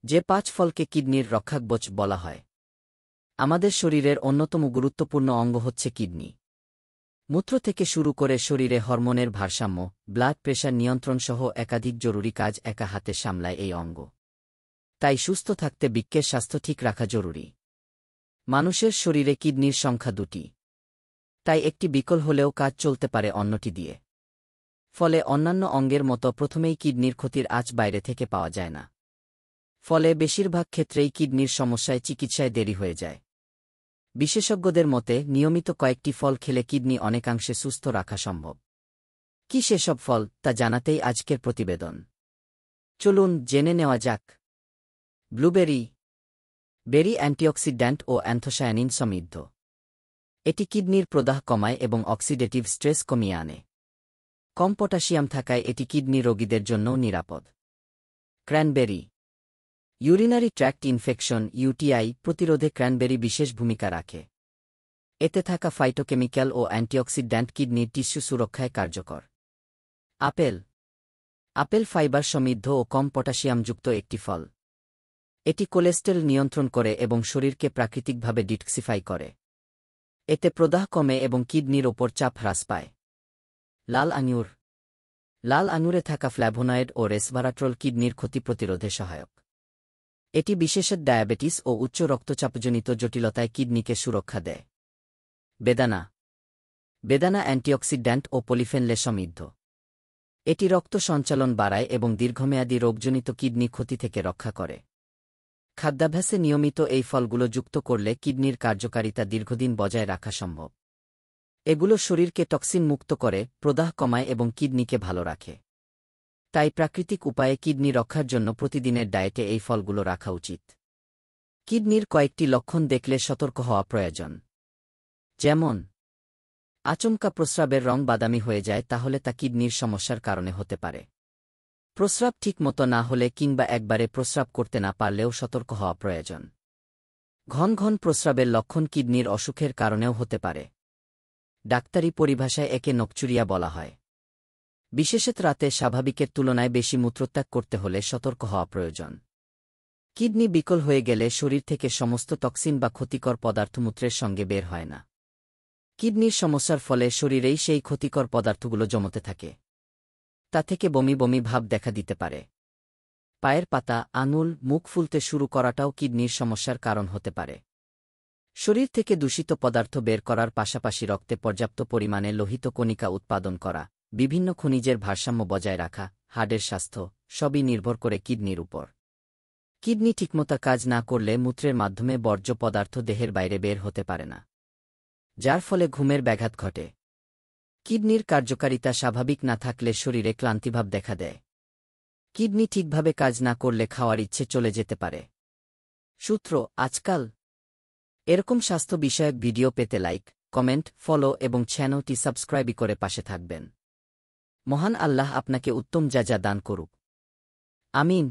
যে 5 ফলকে কিডনির রক্ষাকবচ বলা হয়। আমাদের শরীরের অন্যতম গুরুত্বপূর্ণ অঙ্গ হচ্ছে কিডনি। মূত্র থেকে শুরু করে শরীরে হরমোনের ভারসাম্য, ব্লাড প্রেশার নিয়ন্ত্রণসহ একাধিক জরুরি কাজ একা হাতে সামলায় এই অঙ্গ। তাই সুস্থ থাকতে বৃক্কের স্বাস্থ্য ঠিক রাখা জরুরি। মানুষের শরীরে কিডনির সংখ্যা 2টি। তাই একটি বিকল হলেও কাজ চলতে পারে অন্যটি দিয়ে। ফলে অন্যান্য অঙ্গের মতো প্রথমেই কিডনির ক্ষতির আঁচ বাইরে থেকে পাওয়া যায় না। ফলে বেশিরভাগ ক্ষেত্রেই কিডনির সমস্যায় চিকিৎসায় দেরি হয়ে যায়। বিশেষজ্ঞদের মতে নিয়মিত কয়েকটি ফল খেলে কিডনি অনেকাংশে সুস্থ রাখা সম্ভব। কি সেসব ফল তা জানাতেই আজকের প্রতিবেদন। চলুন জেনে নেওয়া যাক। ব্লুবেরি। বেরি অ্যান্টিঅক্সিড্যান্ট ও অ্যান্থোসায়ানিন সমৃদ্ধ। এটি কিডনির প্রদাহ কমায় এবং অক্সিডেটিভ স্ট্রেস কমিয়ে আনে। কম পটাশিয়াম থাকায় এটি কিডনি রোগীদের জন্যও নিরাপদ। Cranberry. Urinary tract infection UTI প্রতিরোধে ক্র্যানবেরি বিশেষ ভূমিকা রাখে। এতে থাকা ফাইটোকেমিক্যাল ও অ্যান্টিঅক্সিড্যান্ট কিডনির টিস্যু সুরক্ষায় কার্যকর। আপেল। আপেল ফাইবার সমৃদ্ধ ও কম পটাশিয়ামযুক্ত একটি ফল। এটি কোলেস্টেরল নিয়ন্ত্রণ করে এবং শরীরকে প্রাকৃতিকভাবে ডিটক্সিফাই করে। এতে প্রদাহ কমে এবং কিডনির ওপর চাপ হ্রাস পায়। লাল আঙুর। লাল আঙুরে থাকা ফ্ল্যাভোনয়েড ও রেসভারাট্রল কিডনির ক্ষতি প্রতিরোধে সহায়ক। এটি বিশেষত ডায়াবেটিস ও উচ্চ রক্তচাপজনিত জটিলতায় কিডনিকে সুরক্ষা দেয়। বেদানা। বেদানা অ্যান্টিঅক্সিড্যান্ট ও পলিফেনলে সমৃদ্ধ। এটি রক্ত সঞ্চালন বাড়ায় এবং দীর্ঘমেয়াদী রোগজনিত কিডনি ক্ষতি থেকে রক্ষা করে। খাদ্যাভ্যাসে নিয়মিত এই ফলগুলো যুক্ত করলে কিডনির কার্যকারিতা দীর্ঘদিন বজায় রাখা সম্ভব। এগুলো শরীরকে টক্সিন মুক্ত করে, প্রদাহ কমায় এবং কিডনিকে ভালো রাখে। তাই প্রাকৃতিক উপায়ে কিডনি রক্ষার জন্য প্রতিদিনের ডায়েটে এই ফলগুলো রাখা উচিত। কিডনির কয়েকটি লক্ষণ দেখলে সতর্ক হওয়া প্রয়োজন। যেমন, আচমকা প্রস্রাবের রং বাদামি হয়ে যায় তাহলে তা কিডনির সমস্যার কারণে হতে পারে। প্রস্রাব ঠিকমতো না হলে কিংবা একবারে প্রস্রাব করতে না পারলেও সতর্ক হওয়া প্রয়োজন। ঘন ঘন প্রস্রাবের লক্ষণ কিডনির অসুখের কারণেও হতে পারে। ডাক্তারি পরিভাষায় একে নকচুরিয়া বলা হয়। বিশেষত রাতে স্বাভাবিকের তুলনায় বেশি মূত্রত্যাগ করতে হলে সতর্ক হওয়া প্রয়োজন। কিডনি বিকল হয়ে গেলে শরীর থেকে সমস্ত টক্সিন বা ক্ষতিকর পদার্থ মূত্রের সঙ্গে বের হয় না। কিডনির সমস্যার ফলে শরীরেই সেই ক্ষতিকর পদার্থগুলো জমতে থাকে। তা থেকে বমি বমি ভাব দেখা দিতে পারে। পায়ের পাতা, আঙুল, মুখ ফুলতে শুরু করাটাও কিডনির সমস্যার কারণ হতে পারে। শরীর থেকে দূষিত পদার্থ বের করার পাশাপাশি রক্তে পর্যাপ্ত পরিমাণে লোহিত কণিকা উৎপাদন করা, বিভিন্ন খনিজের ভারসাম্য বজায় রাখা, হাড়ের স্বাস্থ্য সবই নির্ভর করে কিডনির উপর। কিডনি ঠিকমতো কাজ না করলে মূত্রের মাধ্যমে বর্জ্য পদার্থ দেহের বাইরে বের হতে পারে না, যার ফলে ঘুমের ব্যাঘাত ঘটে। কিডনির কার্যকারিতা স্বাভাবিক না থাকলে শরীরে ক্লান্তিভাব দেখা দেয়। কিডনি ঠিকভাবে কাজ না করলে খাওয়ার ইচ্ছে চলে যেতে পারে। সূত্র আজকাল। এরকম স্বাস্থ্য বিষয়ক ভিডিও পেতে লাইক, কমেন্ট, ফলো এবং চ্যানেলটি সাবস্ক্রাইব করে পাশে থাকবেন। মহান আল্লাহ আপনাকে উত্তম যা দান করুক। আমিন।